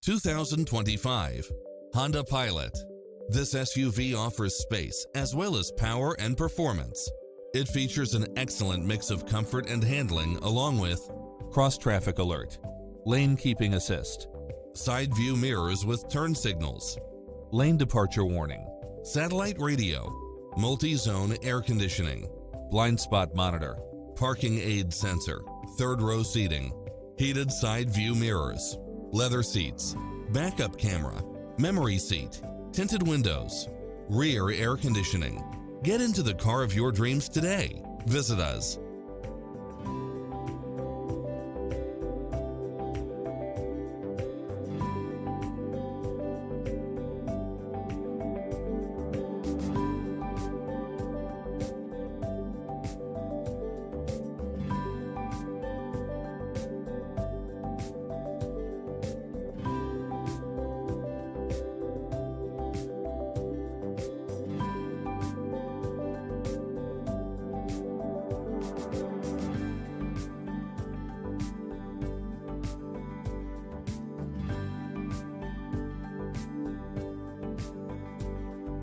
2025 Honda Pilot. This SUV offers space as well as power and performance. It features an excellent mix of comfort and handling along with cross-traffic alert, lane keeping assist, side view mirrors with turn signals, lane departure warning, satellite radio, multi-zone air conditioning, blind spot monitor, parking aid sensor, third row seating, heated side view mirrors, leather seats, backup camera, memory seat, tinted windows, rear air conditioning. Get into the car of your dreams today. Visit us